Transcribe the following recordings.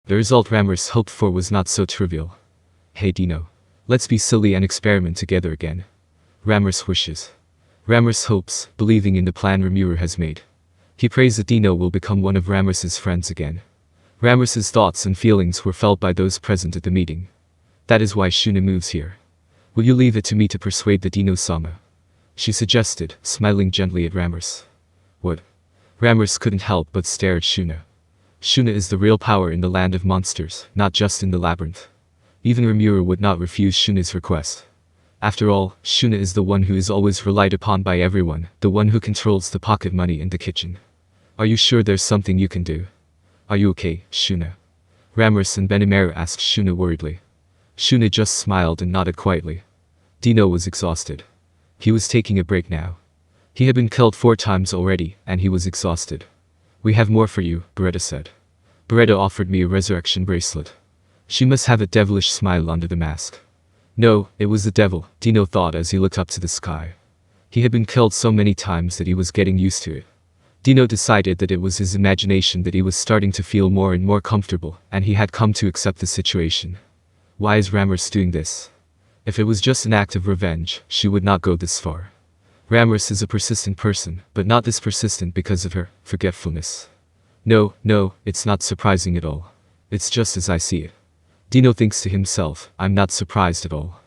The result Ramos hoped for was not so trivial. Hey Dino. Let's be silly and experiment together again. Ramos wishes. Ramos hopes, believing in the plan Rimuru has made. He prays that Dino will become one of Ramos's friends again. Ramos's thoughts and feelings were felt by those present at the meeting. That is why Shuna moves here. Will you leave it to me to persuade the Dino-sama? She suggested, smiling gently at Ramos. What? Ramos couldn't help but stare at Shuna. Shuna is the real power in the land of monsters, not just in the labyrinth. Even Rimuru would not refuse Shuna's request. After all, Shuna is the one who is always relied upon by everyone, the one who controls the pocket money in the kitchen. Are you sure there's something you can do? Are you okay, Shuna? Ramos and Benimaru asked Shuna worriedly. Shuna just smiled and nodded quietly. Dino was exhausted. He was taking a break now. He had been killed 4 times already, and he was exhausted. We have more for you, Beretta said. Beretta offered me a resurrection bracelet. She must have a devilish smile under the mask. No, it was the devil, Dino thought as he looked up to the sky. He had been killed so many times that he was getting used to it. Dino decided that it was his imagination that he was starting to feel more and more comfortable, and he had come to accept the situation. Why is Ramos doing this? If it was just an act of revenge, she would not go this far. Ramos is a persistent person, but not this persistent because of her forgetfulness. No, it's not surprising at all. It's just as I see it. Dino thinks to himself, I'm not surprised at all.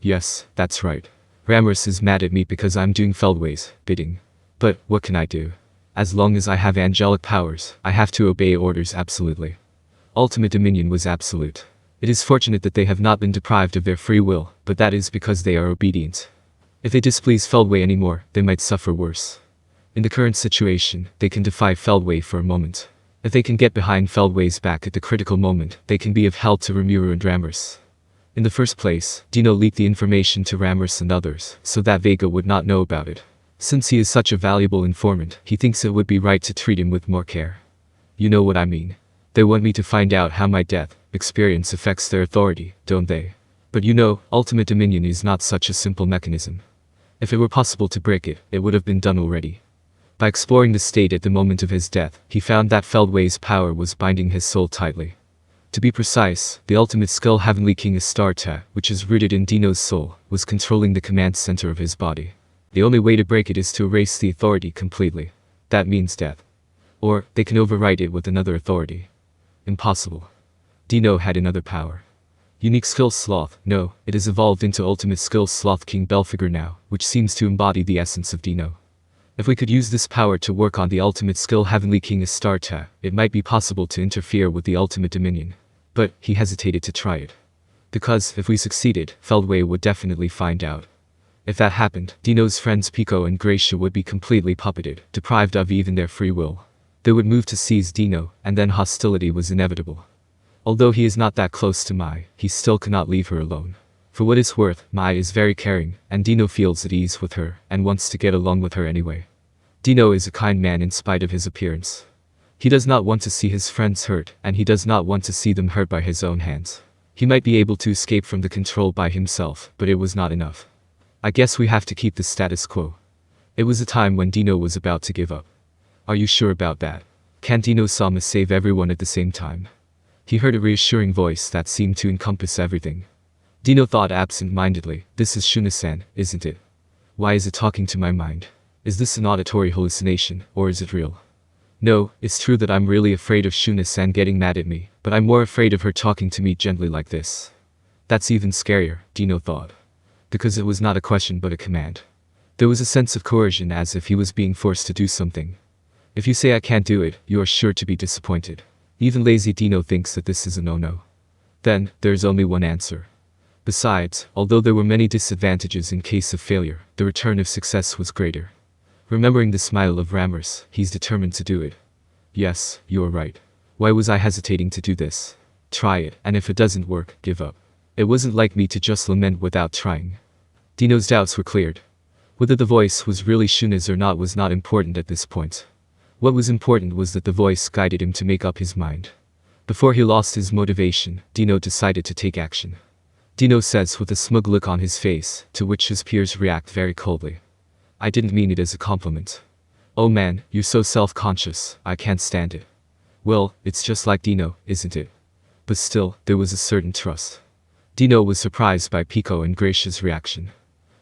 Yes, that's right. Ramos is mad at me because I'm doing Feldway's bidding. But, what can I do? As long as I have angelic powers, I have to obey orders absolutely. Ultimate dominion was absolute. It is fortunate that they have not been deprived of their free will, but that is because they are obedient. If they displease Feldway anymore, they might suffer worse. In the current situation, they can defy Feldway for a moment. If they can get behind Feldway's back at the critical moment, they can be of help to Rimuru and Ramos. In the first place, Dino leaked the information to Ramos and others, so that Vega would not know about it. Since he is such a valuable informant, he thinks it would be right to treat him with more care. You know what I mean. They want me to find out how my death experience affects their authority, don't they? But you know, ultimate dominion is not such a simple mechanism. If it were possible to break it, it would have been done already. By exploring the state at the moment of his death, he found that Feldway's power was binding his soul tightly. To be precise, the ultimate skill Heavenly King Astarta, which is rooted in Dino's soul, was controlling the command center of his body. The only way to break it is to erase the authority completely. That means death. Or, they can overwrite it with another authority. Impossible. Dino had another power. Unique skill sloth, no, it has evolved into ultimate skill sloth King Belphegor now, which seems to embody the essence of Dino. If we could use this power to work on the ultimate skill Heavenly King Astarta, it might be possible to interfere with the ultimate dominion. But, he hesitated to try it. Because, if we succeeded, Feldway would definitely find out. If that happened, Dino's friends Pico and Gracia would be completely puppeted, deprived of even their free will. They would move to seize Dino, and then hostility was inevitable. Although he is not that close to Mai, he still cannot leave her alone. For what it's worth, Mai is very caring, and Dino feels at ease with her, and wants to get along with her anyway. Dino is a kind man in spite of his appearance. He does not want to see his friends hurt, and he does not want to see them hurt by his own hands. He might be able to escape from the control by himself, but it was not enough. I guess we have to keep the status quo. It was a time when Dino was about to give up. Are you sure about that? Can't Dino-sama save everyone at the same time? He heard a reassuring voice that seemed to encompass everything. Dino thought absent-mindedly, this is Shuna-san, isn't it? Why is it talking to my mind? Is this an auditory hallucination, or is it real? No, it's true that I'm really afraid of Shuna-san getting mad at me, but I'm more afraid of her talking to me gently like this. That's even scarier, Dino thought. Because it was not a question but a command. There was a sense of coercion as if he was being forced to do something. If you say I can't do it, you are sure to be disappointed. Even lazy Dino thinks that this is a no-no. Then, there is only one answer. Besides, although there were many disadvantages in case of failure, the return of success was greater. Remembering the smile of Ramos, he's determined to do it. Yes, you are right. Why was I hesitating to do this? Try it, and if it doesn't work, give up. It wasn't like me to just lament without trying. Dino's doubts were cleared. Whether the voice was really Shuna's or not was not important at this point. What was important was that the voice guided him to make up his mind. Before he lost his motivation, Dino decided to take action. Dino says with a smug look on his face, to which his peers react very coldly. I didn't mean it as a compliment. Oh man, you're so self-conscious, I can't stand it. Well, it's just like Dino, isn't it? but still, there was a certain trust. Dino was surprised by Pico and Gracia's reaction.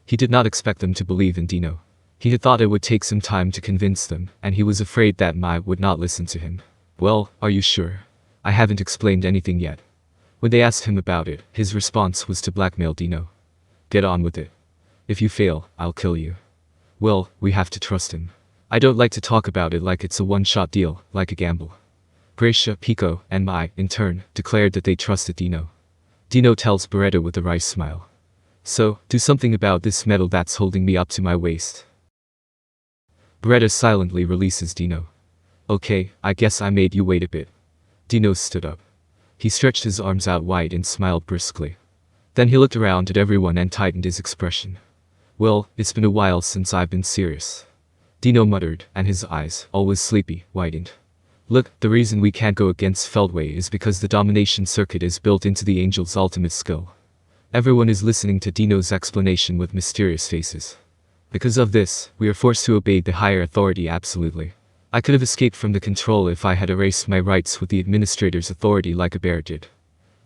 He did not expect them to believe in Dino. He had thought it would take some time to convince them, and he was afraid that Mai would not listen to him. Well, are you sure? I haven't explained anything yet. When they asked him about it, his response was to blackmail Dino. Get on with it. If you fail, I'll kill you. Well, we have to trust him. I don't like to talk about it like it's a one-shot deal, like a gamble. Gracia, Pico, and Mai, in turn, declared that they trusted Dino. Dino tells Beretta with a wry smile. So, do something about this metal that's holding me up to my waist. Beretta silently releases Dino. Okay, I guess I made you wait a bit. Dino stood up. He stretched his arms out wide and smiled briskly. Then he looked around at everyone and tightened his expression. Well, it's been a while since I've been serious. Dino muttered, and his eyes, always sleepy, widened. Look, the reason we can't go against Feldway is because the domination circuit is built into the Angel's ultimate skill. Everyone is listening to Dino's explanation with mysterious faces. Because of this, we are forced to obey the higher authority absolutely. I could have escaped from the control if I had erased my rights with the administrator's authority like a bear did.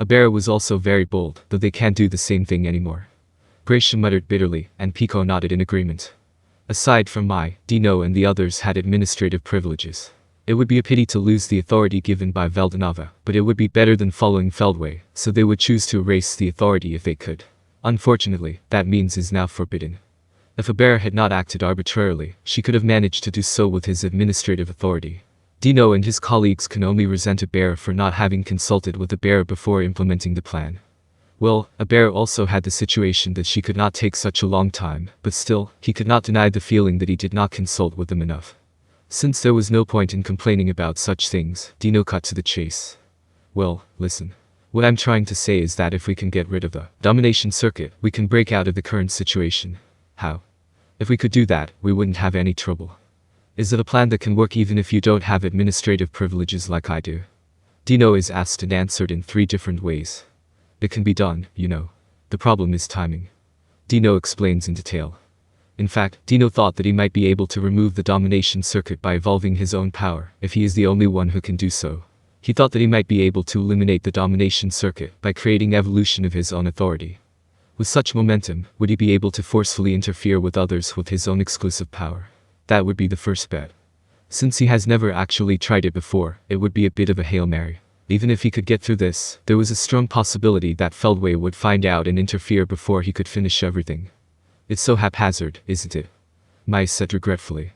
A bear was also very bold, though they can't do the same thing anymore. Gracia muttered bitterly, and Pico nodded in agreement. Aside from Mai, Dino and the others had administrative privileges. It would be a pity to lose the authority given by Valdenava, but it would be better than following Feldway, so they would choose to erase the authority if they could. Unfortunately, that means is now forbidden. If a bear had not acted arbitrarily, she could have managed to do so with his administrative authority. Dino and his colleagues can only resent a bear for not having consulted with a bear before implementing the plan. Well, a bear also had the situation that she could not take such a long time, but still, he could not deny the feeling that he did not consult with them enough. Since there was no point in complaining about such things, Dino cut to the chase. Well, listen. What I'm trying to say is that if we can get rid of the domination circuit, we can break out of the current situation. How? If we could do that, we wouldn't have any trouble. Is it a plan that can work even if you don't have administrative privileges like I do? Dino is asked and answered in 3 different ways. It can be done, you know. The problem is timing. Dino explains in detail. In fact, Dino thought that he might be able to remove the domination circuit by evolving his own power, if he is the only one who can do so. He thought that he might be able to eliminate the domination circuit by creating evolution of his own authority. With such momentum, would he be able to forcefully interfere with others with his own exclusive power? That would be the first bet. Since he has never actually tried it before, it would be a bit of a Hail Mary. Even if he could get through this, there was a strong possibility that Feldway would find out and interfere before he could finish everything. It's so haphazard, isn't it? Mai said regretfully.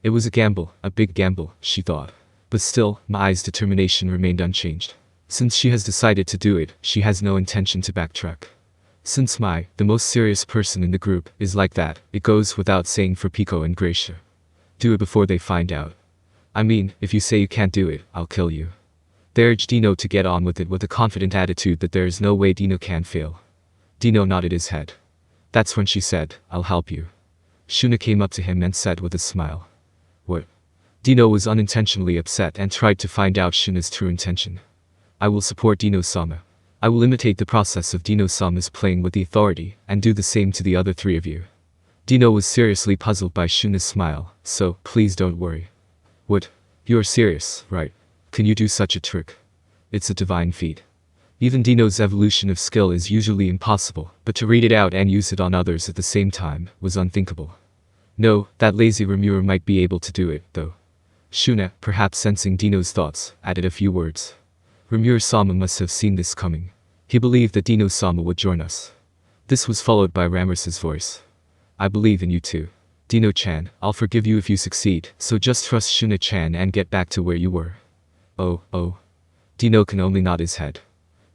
It was a gamble, a big gamble, she thought. But still, Mai's determination remained unchanged. Since she has decided to do it, she has no intention to backtrack. Since Mai, the most serious person in the group, is like that, it goes without saying for Pico and Gracia. Do it before they find out. I mean, if you say you can't do it, I'll kill you. They urged Dino to get on with it with a confident attitude that there is no way Dino can fail. Dino nodded his head. That's when she said, I'll help you. Shuna came up to him and said with a smile. What? Dino was unintentionally upset and tried to find out Shuna's true intention. I will support Dino-sama. I will imitate the process of Dino-sama's playing with the authority, and do the same to the other 3 of you. Dino was seriously puzzled by Shuna's smile, so, please don't worry. What? You're serious, right? Can you do such a trick? It's a divine feat. Even Dino's evolution of skill is usually impossible, but to read it out and use it on others at the same time was unthinkable. No, that lazy Rimuru might be able to do it, though. Shuna, perhaps sensing Dino's thoughts, added a few words. Rimuru-sama must have seen this coming. He believed that Dino-sama would join us. This was followed by Rammus's voice. I believe in you too. Dino-chan, I'll forgive you if you succeed, so just trust Shuna-chan and get back to where you were. Oh. Dino can only nod his head.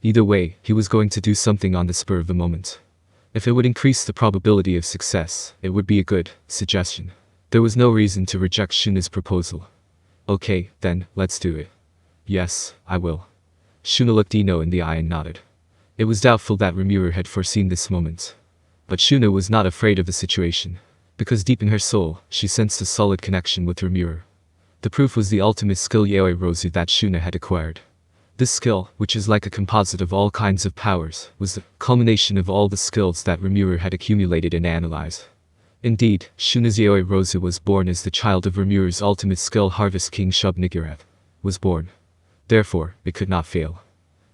Either way, he was going to do something on the spur of the moment. If it would increase the probability of success, it would be a good suggestion. There was no reason to reject Shuna's proposal. Okay, then, let's do it. Yes, I will. Shuna looked Dino in the eye and nodded. It was doubtful that Rimuru had foreseen this moment. But Shuna was not afraid of the situation, because deep in her soul, she sensed a solid connection with Rimuru. The proof was the ultimate skill Erosion that Shuna had acquired. This skill, which is like a composite of all kinds of powers, was the culmination of all the skills that Rimuru had accumulated and analyzed. Indeed, Shuna's Erosion was born as the child of Rimuru's ultimate skill Harvest King Shub-Niggurath was born. Therefore, it could not fail.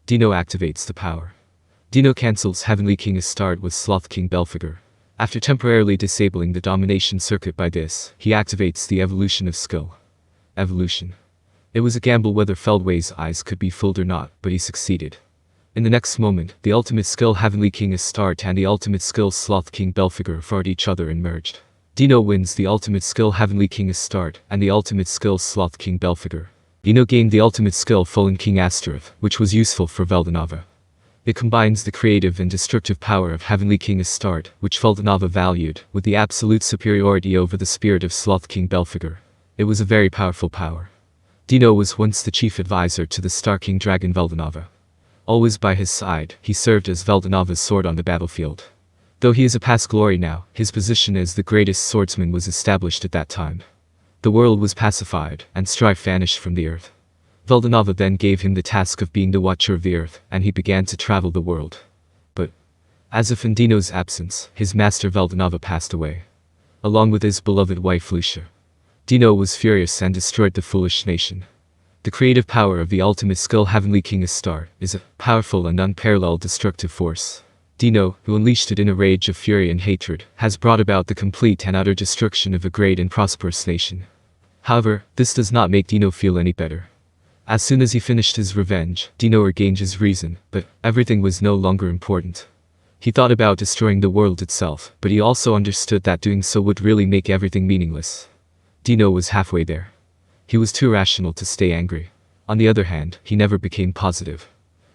Dino activates the power. Dino cancels Heavenly King Astarte with Sloth King Belphegor. After temporarily disabling the domination circuit by this, he activates the evolution of skill. Evolution. It was a gamble whether Feldway's eyes could be fooled or not, but he succeeded. In the next moment, the ultimate skill Heavenly King Astarte and the ultimate skill Sloth King Belphegor fought each other and merged. Dino wins the ultimate skill Heavenly King Astarte and the ultimate skill Sloth King Belphegor. Dino gained the ultimate skill Fallen King Astaroth, which was useful for Veldanava. It combines the creative and destructive power of Heavenly King Astarte, which Veldanava valued, with the absolute superiority over the spirit of Sloth King Belphegor. It was a very powerful power. Dino was once the chief advisor to the Star King Dragon Veldanava. Always by his side, he served as Veldanava's sword on the battlefield. Though he is a past glory now, his position as the greatest swordsman was established at that time. The world was pacified, and strife vanished from the earth. Veldanava then gave him the task of being the watcher of the earth, and he began to travel the world. But, as if in Dino's absence, his master Veldanava passed away. Along with his beloved wife Lucia. Dino was furious and destroyed the foolish nation. The creative power of the ultimate skill Heavenly King Astarte is a powerful and unparalleled destructive force. Dino, who unleashed it in a rage of fury and hatred, has brought about the complete and utter destruction of a great and prosperous nation. However, this does not make Dino feel any better. As soon as he finished his revenge, Dino regained his reason, but everything was no longer important. He thought about destroying the world itself, but he also understood that doing so would really make everything meaningless. Dino was halfway there. He was too rational to stay angry. On the other hand, he never became positive.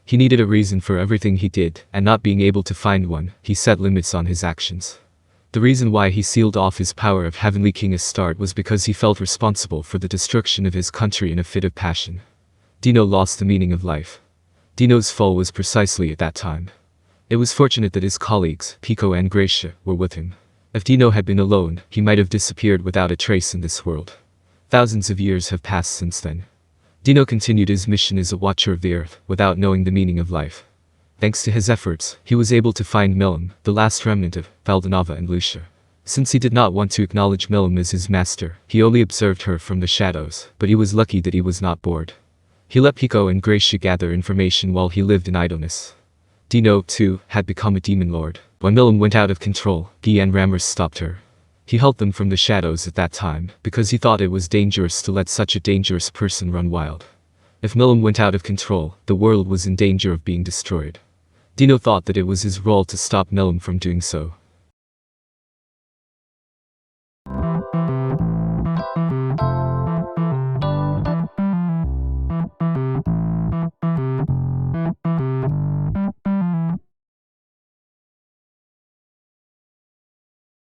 He needed a reason for everything he did, and not being able to find one, he set limits on his actions. The reason why he sealed off his power of Heavenly King Astarte was because he felt responsible for the destruction of his country in a fit of passion. Dino lost the meaning of life. Dino's fall was precisely at that time. It was fortunate that his colleagues, Pico and Gracia, were with him. If Dino had been alone, he might have disappeared without a trace in this world. Thousands of years have passed since then. Dino continued his mission as a watcher of the earth, without knowing the meaning of life. Thanks to his efforts, he was able to find Milim, the last remnant of Veldanava and Lucia. Since he did not want to acknowledge Milim as his master, he only observed her from the shadows, but he was lucky that he was not bored. He let Pico and Gracia gather information while he lived in idleness. Dino, too, had become a demon lord. When Milim went out of control, Guy and Ramers stopped her. He held them from the shadows at that time, because he thought it was dangerous to let such a dangerous person run wild. If Milim went out of control, the world was in danger of being destroyed. Dino thought that it was his role to stop Milim from doing so.